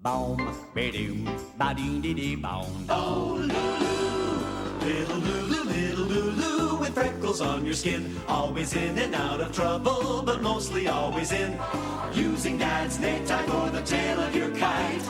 Boom, ba-doom, ba-dee-dee-dee-boom. Oh, Lulu, little Lulu, with freckles on your skin. Always in and out of trouble, but mostly always in. Using Dad's necktie for the tail of your kite.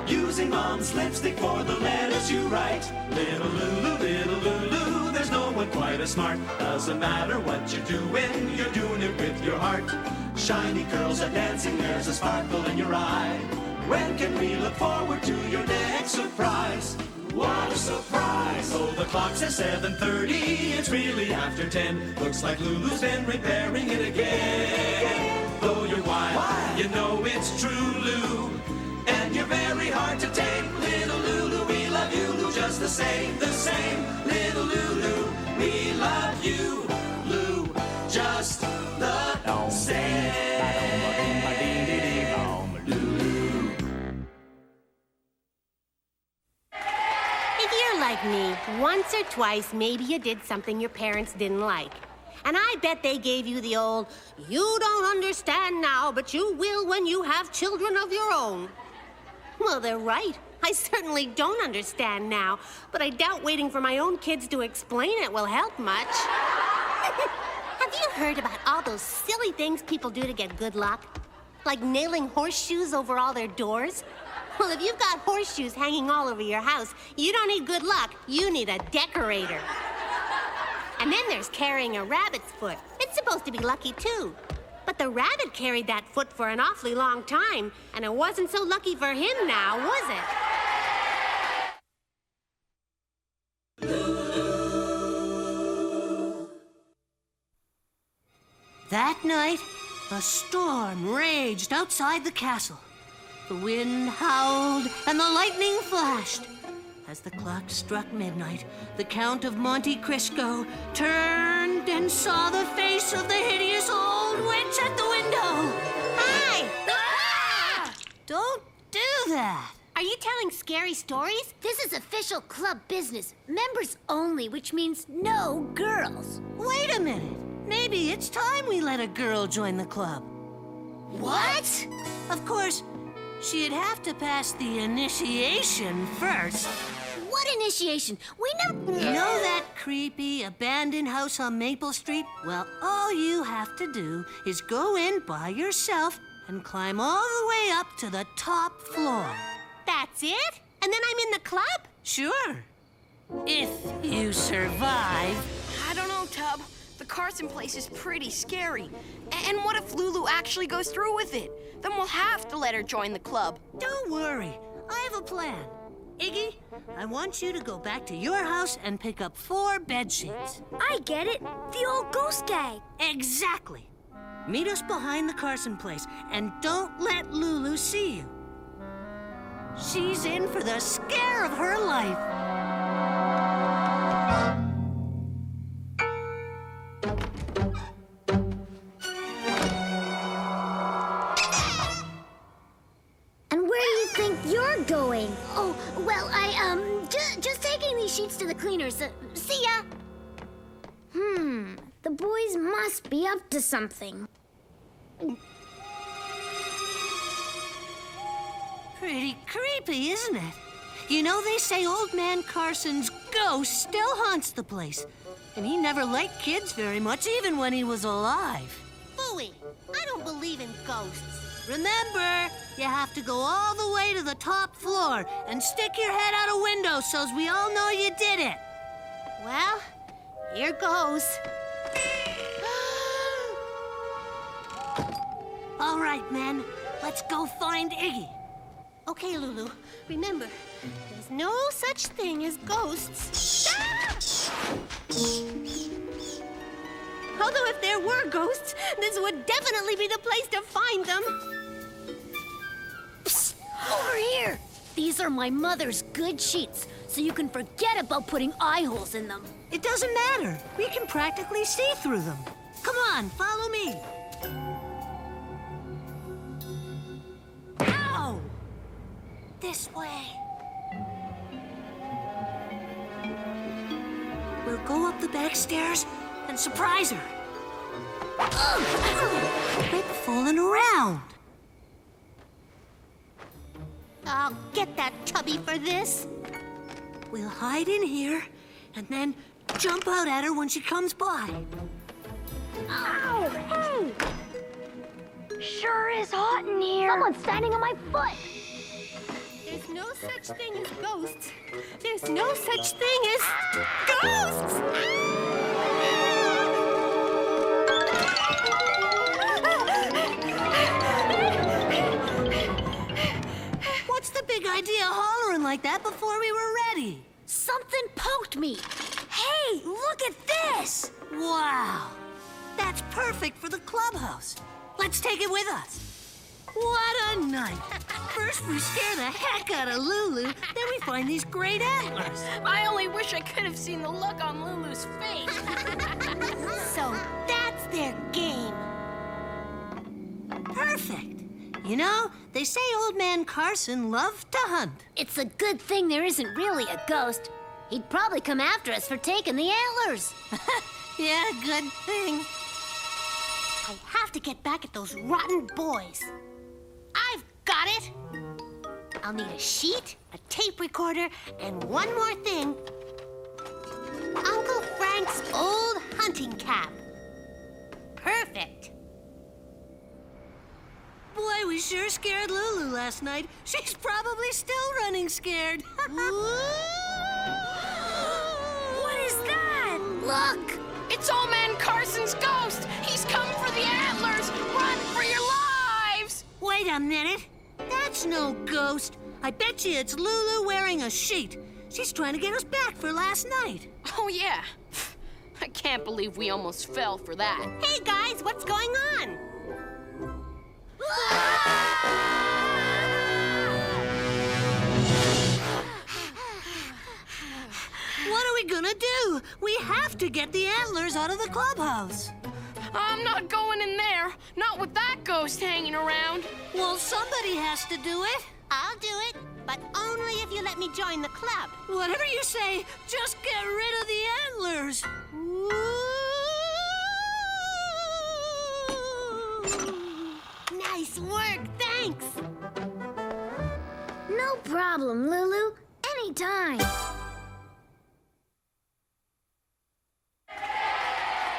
Using Mom's lipstick for the letters you write. Little Lulu, there's no one quite as smart. Doesn't matter what you're doing it with your heart. Shiny curls are dancing, there's a sparkle in your eye. When can we look forward to your next surprise? What a surprise! Oh, the clock says 7:30, it's really after 10. Looks like Lulu's been repairing it again. Though you're wild, you know it's true, Lou. And you're very hard to tame. Little Lulu, we love you, Lou, just the same. Little Lulu, we love you, Lou, just the same. Like me, once or twice, maybe you did something your parents didn't like. And I bet they gave you the old, you don't understand now, but you will when you have children of your own. Well, they're right. I certainly don't understand now, but I doubt waiting for my own kids to explain it will help much. Have you heard about all those silly things people do to get good luck? Like nailing horseshoes over all their doors? Well, if you've got horseshoes hanging all over your house, you don't need good luck, you need a decorator. And then there's carrying a rabbit's foot. It's supposed to be lucky, too. But the rabbit carried that foot for an awfully long time, and it wasn't so lucky for him now, was it? That night, a storm raged outside the castle. The wind howled and the lightning flashed. As the clock struck midnight, the Count of Monte Cristo turned and saw the face of the hideous old witch at the window. Hi! Ah! Don't do that. Are you telling scary stories? This is official club business. Members only, which means no girls. Wait a minute. Maybe it's time we let a girl join the club. What? Of course, she'd have to pass the initiation first. What initiation? We know... You know that creepy, abandoned house on Maple Street? Well, all you have to do is go in by yourself and climb all the way up to the top floor. That's it? And then I'm in the club? Sure. If you survive. I don't know, Tub. The Carson place is pretty scary. And what if Lulu actually goes through with it? Then we'll have to let her join the club. Don't worry. I have a plan. Iggy, I want you to go back to your house and pick up 4 bed sheets. I get it. The old ghost gang. Exactly. Meet us behind the Carson place, and don't let Lulu see you. She's in for the scare of her life. Going. Oh, well, just taking these sheets to the cleaners. See ya. The boys must be up to something. Pretty creepy, isn't it? You know, they say old man Carson's ghost still haunts the place. And he never liked kids very much, even when he was alive. Phooey, I don't believe in ghosts. Remember, you have to go all the way to the top floor and stick your head out a window so we all know you did it. Well, here goes. All right, men, let's go find Iggy. Okay, Lulu, remember, there's no such thing as ghosts. Although if there were ghosts, this would definitely be the place to find them. Psst, over here! These are my mother's good sheets, so you can forget about putting eye holes in them. It doesn't matter. We can practically see through them. Come on, follow me. Ow! This way. We'll go up the back stairs and surprise her. Quit fooling around. I'll get that Tubby for this. We'll hide in here and then jump out at her when she comes by. Ow! Hey! Sure is hot in here. Someone's standing on my foot. There's no such thing as ghosts. There's no such thing as ghosts! What's the big idea hollering like that before we were ready? Something poked me. Hey, look at this! Wow! That's perfect for the clubhouse. Let's take it with us. What a night! First we scare the heck out of Lulu, then we find these great antlers. I only wish I could have seen the look on Lulu's face. So that's their game. Perfect. You know, they say old man Carson loved to hunt. It's a good thing there isn't really a ghost. He'd probably come after us for taking the antlers. Yeah, good thing. I have to get back at those rotten boys. I've got it. I'll need a sheet, a tape recorder, and one more thing. Uncle Frank's old hunting cap. Perfect. Boy, we sure scared Lulu last night. She's probably still running scared. What is that? Look! It's old man Carson's ghost! He's come for the antlers! Run for your lives! Wait a minute. That's no ghost. I bet you it's Lulu wearing a sheet. She's trying to get us back for last night. Oh, yeah. I can't believe we almost fell for that. Hey, guys, what's going on? What are we gonna do? We have to get the antlers out of the clubhouse. I'm not going in there. Not with that ghost hanging around. Well, somebody has to do it. I'll do it, but only if you let me join the club. Whatever you say, just get rid of the antlers. Nice work, thanks. No problem, Lulu. Anytime.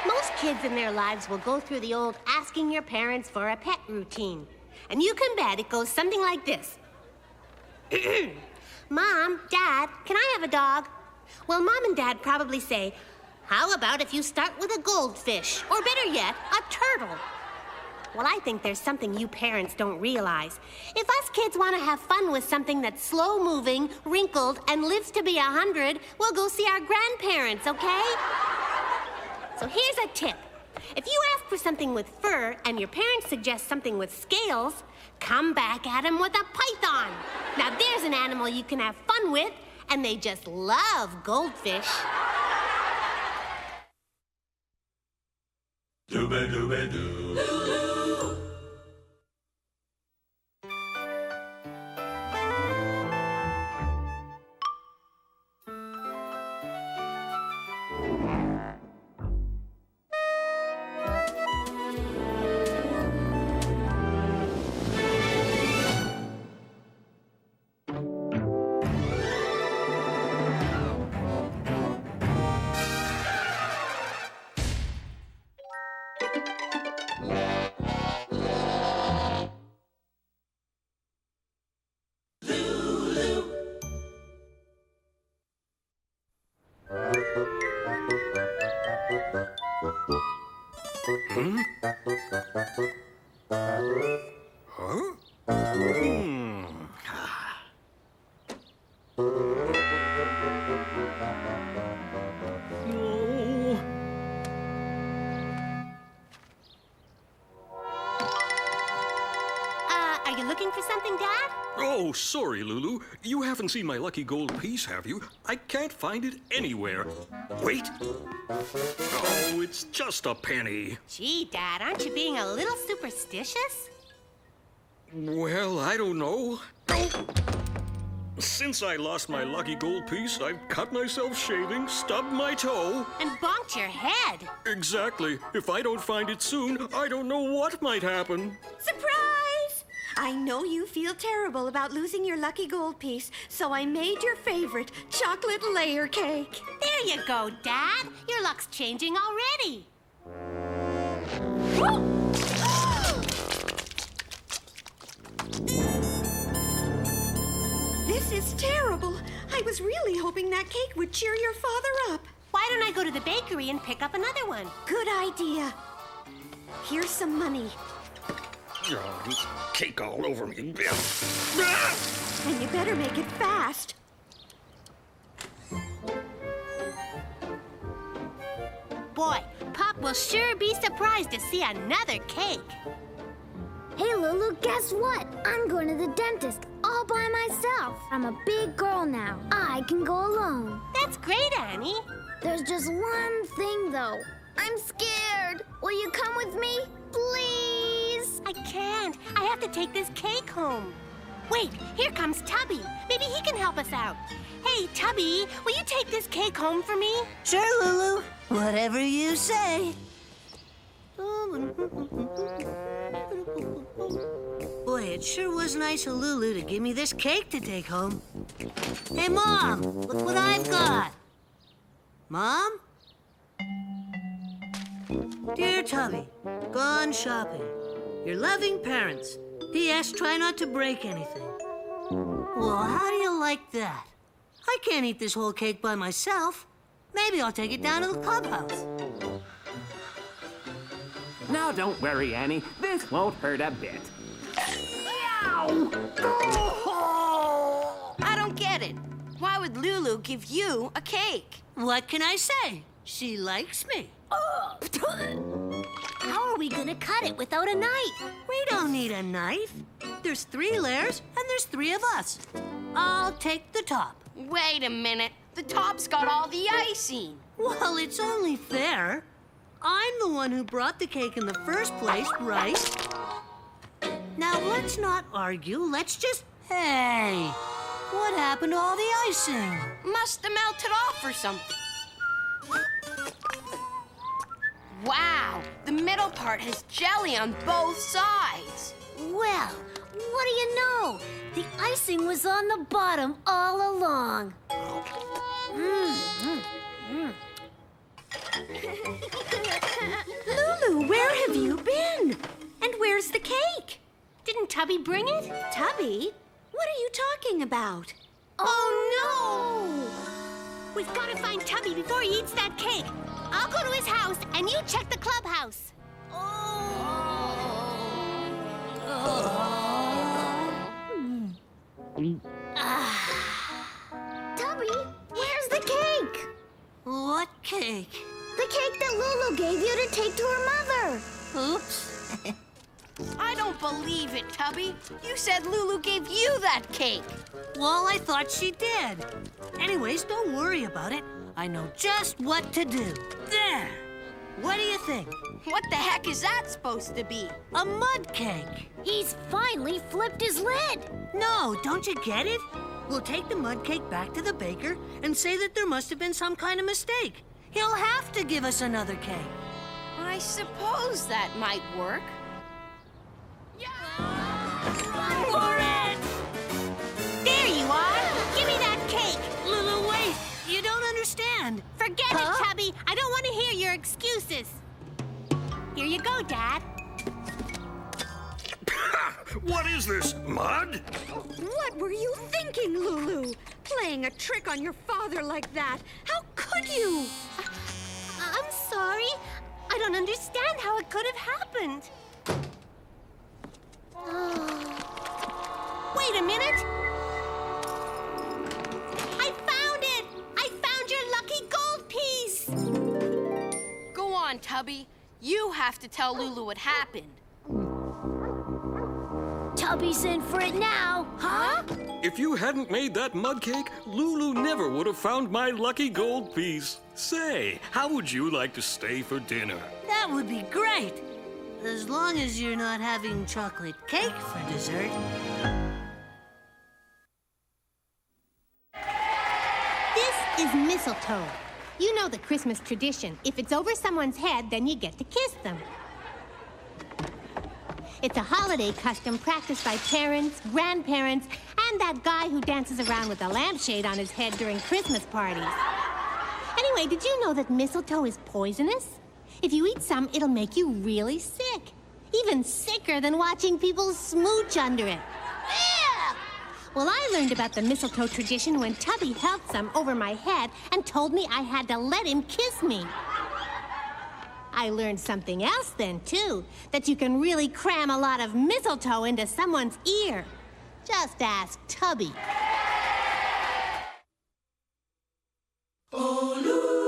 Most kids in their lives will go through the old asking your parents for a pet routine. And you can bet it goes something like this. Mom, Dad, can I have a dog? Well, Mom and Dad probably say, how about if you start with a goldfish? Or better yet, a turtle. Well, I think there's something you parents don't realize. If us kids want to have fun with something that's slow-moving, wrinkled, and lives to be 100, we'll go see our grandparents, okay? So here's a tip. If you ask for something with fur and your parents suggest something with scales, come back at them with a python. Now there's an animal you can have fun with, and they just love goldfish. Dooba-dooba-doo. Are you looking for something, Dad? Oh, sorry, Lulu. You haven't seen my lucky gold piece, have you? I can't find it anywhere. Wait. Oh, it's just a penny. Gee, Dad, aren't you being a little superstitious? Well, I don't know. Oh. Since I lost my lucky gold piece, I've cut myself shaving, stubbed my toe. And bonked your head. Exactly. If I don't find it soon, I don't know what might happen. Surprise! I know you feel terrible about losing your lucky gold piece, so I made your favorite chocolate layer cake. There you go, Dad. Your luck's changing already. This is terrible. I was really hoping that cake would cheer your father up. Why don't I go to the bakery and pick up another one? Good idea. Here's some money. Oh, cake all over me. And you better make it fast. Boy, Pop will sure be surprised to see another cake. Hey, Lulu, guess what? I'm going to the dentist all by myself. I'm a big girl now. I can go alone. That's great, Annie. There's just one thing, though. I'm scared. Will you come with me? Please? I can't. I have to take this cake home. Wait, here comes Tubby. Maybe he can help us out. Hey, Tubby, will you take this cake home for me? Sure, Lulu. Whatever you say. Boy, it sure was nice of Lulu to give me this cake to take home. Hey, Mom, look what I've got. Mom? Dear Tubby, gone shopping. Your loving parents. P.S. Try not to break anything. Well, how do you like that? I can't eat this whole cake by myself. Maybe I'll take it down to the clubhouse. Now don't worry, Annie. This won't hurt a bit. I don't get it. Why would Lulu give you a cake? What can I say? She likes me. How are we gonna cut it without a knife? We don't need a knife. There's 3 layers, and there's 3 of us. I'll take the top. Wait a minute. The top's got all the icing. Well, it's only fair. I'm the one who brought the cake in the first place, right? Now, let's not argue. Let's just... Hey! What happened to all the icing? Must have melted off or something. Wow, the middle part has jelly on both sides. Well, what do you know? The icing was on the bottom all along. Lulu, where have you been? And where's the cake? Didn't Tubby bring it? Tubby? What are you talking about? Oh, no! We've got to find Tubby before he eats that cake. I'll go to his house, and you check the clubhouse. Tubby, where's the cake? What cake? The cake that Lulu gave you to take to her mother. Oops. I don't believe it, Tubby. You said Lulu gave you that cake. Well, I thought she did. Anyways, don't worry about it. I know just what to do. There! What do you think? What the heck is that supposed to be? A mud cake. He's finally flipped his lid. No, don't you get it? We'll take the mud cake back to the baker and say that there must have been some kind of mistake. He'll have to give us another cake. I suppose that might work. Run for it! There you are. Give me that cake. Lulu, wait. You don't understand. Forget it, Tubby. I don't want to hear your excuses. Here you go, Dad. What is this, mud? What were you thinking, Lulu? Playing a trick on your father like that? How could you? I'm sorry. I don't understand how it could have happened. Wait a minute. I found it! I found your lucky gold piece! Go on, Tubby. You have to tell Lulu what happened. Tubby's in for it now. Huh? If you hadn't made that mud cake, Lulu never would have found my lucky gold piece. Say, how would you like to stay for dinner? That would be great. As long as you're not having chocolate cake for dessert. This is mistletoe. You know the Christmas tradition. If it's over someone's head, then you get to kiss them. It's a holiday custom practiced by parents, grandparents, and that guy who dances around with a lampshade on his head during Christmas parties. Anyway, did you know that mistletoe is poisonous? If you eat some, it'll make you really sick. Even sicker than watching people smooch under it. Yeah! Well, I learned about the mistletoe tradition when Tubby held some over my head and told me I had to let him kiss me. I learned something else then, too, that you can really cram a lot of mistletoe into someone's ear. Just ask Tubby. Oh, Lulu.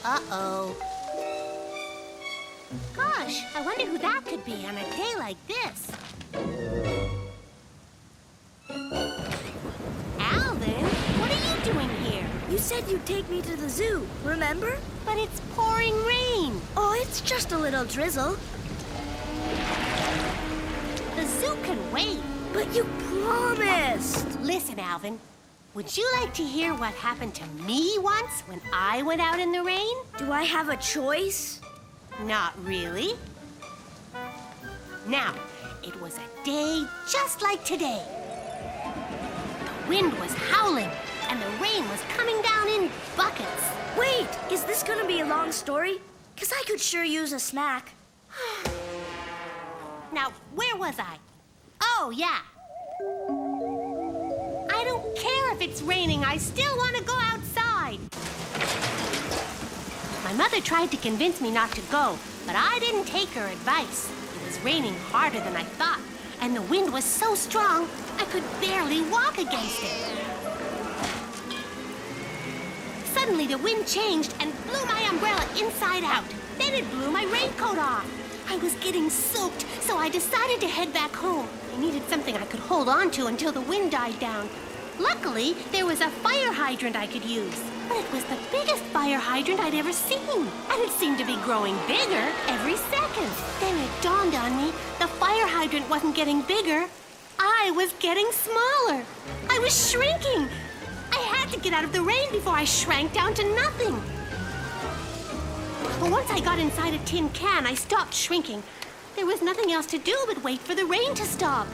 Uh-oh. Gosh, I wonder who that could be on a day like this. Alvin, what are you doing here? You said you'd take me to the zoo, remember? But it's pouring rain. Oh, it's just a little drizzle. The zoo can wait. But you promised! Listen, Alvin, would you like to hear what happened to me once when I went out in the rain? Do I have a choice? Not really. Now, it was a day just like today. The wind was howling, and the rain was coming down in buckets. Wait, is this gonna be a long story? 'Cause I could sure use a snack. Now, where was I? Oh, yeah. I don't care if it's raining. I still want to go outside. My mother tried to convince me not to go, but I didn't take her advice. It was raining harder than I thought, and the wind was so strong, I could barely walk against it. Suddenly, the wind changed and blew my umbrella inside out. Then it blew my raincoat off. I was getting soaked, so I decided to head back home. I needed something I could hold on to until the wind died down. Luckily, there was a fire hydrant I could use. But it was the biggest fire hydrant I'd ever seen. And it seemed to be growing bigger every second. Then it dawned on me the fire hydrant wasn't getting bigger. I was getting smaller. I was shrinking. I had to get out of the rain before I shrank down to nothing. But once I got inside a tin can, I stopped shrinking. There was nothing else to do but wait for the rain to stop.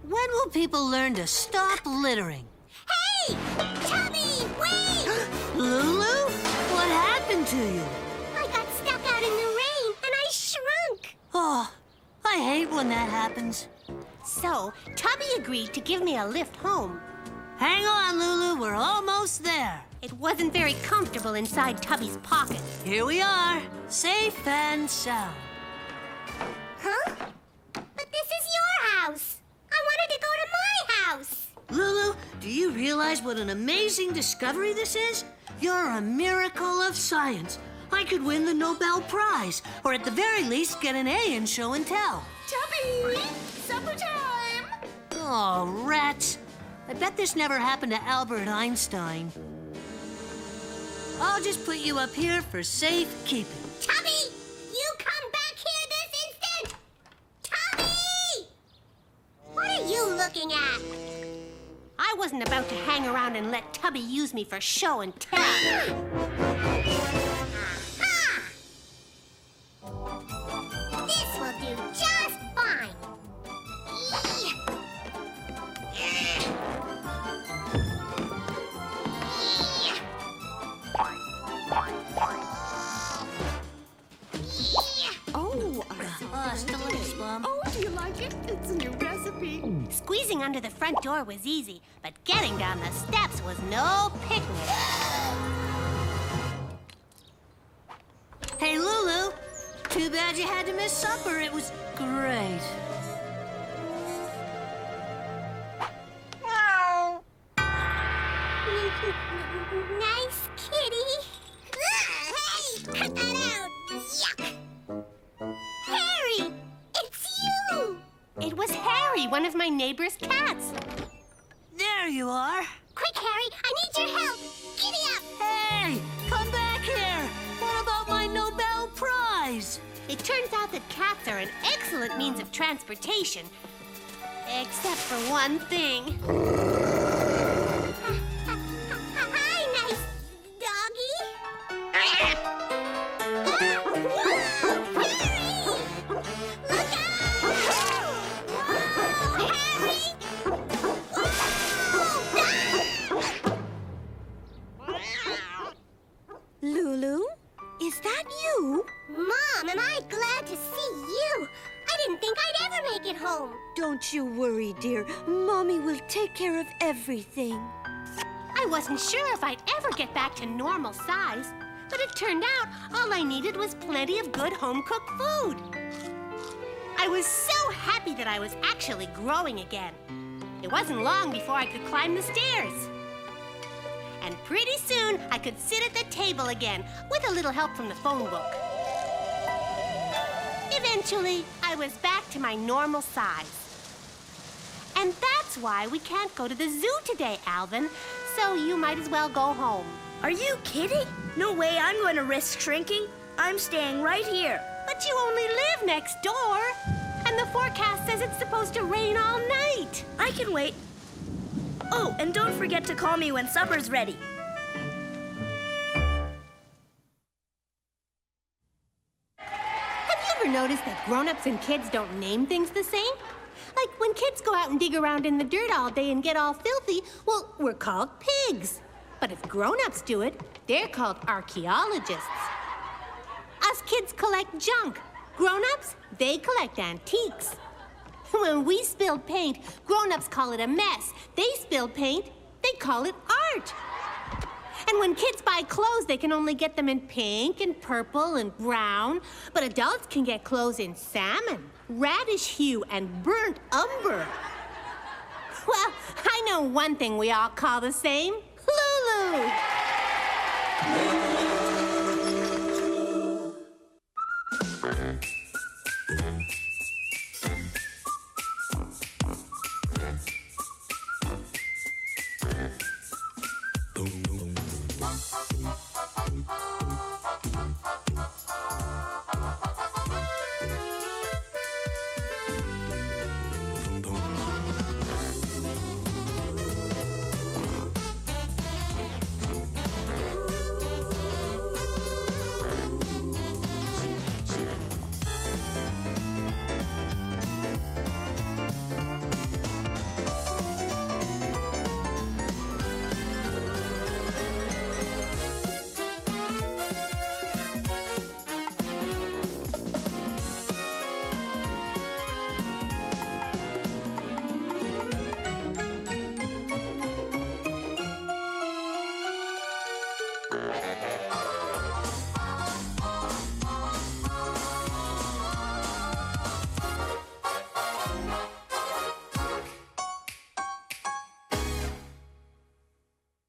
When will people learn to stop littering? Hey! Tubby, wait! Lulu? What happened to you? I got stuck out in the rain and I shrunk. Oh, I hate when that happens. So, Tubby agreed to give me a lift home. Hang on, Lulu. We're almost there. It wasn't very comfortable inside Tubby's pocket. Here we are, safe and sound. Huh? But this is your house. I wanted to go to my house. Lulu, do you realize what an amazing discovery this is? You're a miracle of science. I could win the Nobel Prize, or at the very least get an A in show and tell. Tubby! Supper time! Oh, rats. I bet this never happened to Albert Einstein. I'll just put you up here for safekeeping. Tubby, you come back here this instant. Tubby! What are you looking at? I wasn't about to hang around and let Tubby use me for show and tell. This will do just fine. Oh, do you like it? It's a new recipe. Squeezing under the front door was easy, but getting down the steps was no picnic. Hey, Lulu. Too bad you had to miss supper. It was great. Nice kitty. Hey, cut that out. Yuck. Harry, it's you. It was Harry, one of my neighbor's cats. There you are. Quick, Harry, I need your help. Giddy up. Hey, come back here. What about my Nobel Prize? It turns out that cats are an excellent means of transportation. Except for one thing. Hi, nice doggy. Harry! Look out! Whoa, Harry! Lulu, is that you? Mom, am I glad to see you? I didn't think I'd ever make it home. Don't you worry, dear. Mommy will take care of everything. I wasn't sure if I'd ever get back to normal size, but it turned out all I needed was plenty of good home-cooked food. I was so happy that I was actually growing again. It wasn't long before I could climb the stairs. And pretty soon, I could sit at the table again with a little help from the phone book. Eventually, I was back to my normal size. And that's why we can't go to the zoo today, Alvin. So you might as well go home. Are you kidding? No way I'm going to risk shrinking. I'm staying right here. But you only live next door. And the forecast says it's supposed to rain all night. I can wait. Oh, and don't forget to call me when supper's ready. Have you ever noticed that grown-ups and kids don't name things the same? Like when kids go out and dig around in the dirt all day and get all filthy, well, we're called pigs. But if grown-ups do it, they're called archaeologists. Us kids collect junk. Grown-ups, they collect antiques. When we spill paint, grown-ups call it a mess. They spill paint, they call it art. And when kids buy clothes, they can only get them in pink and purple and brown. But adults can get clothes in salmon, radish hue, and burnt umber. Well, I know one thing we all call the same. Lulu!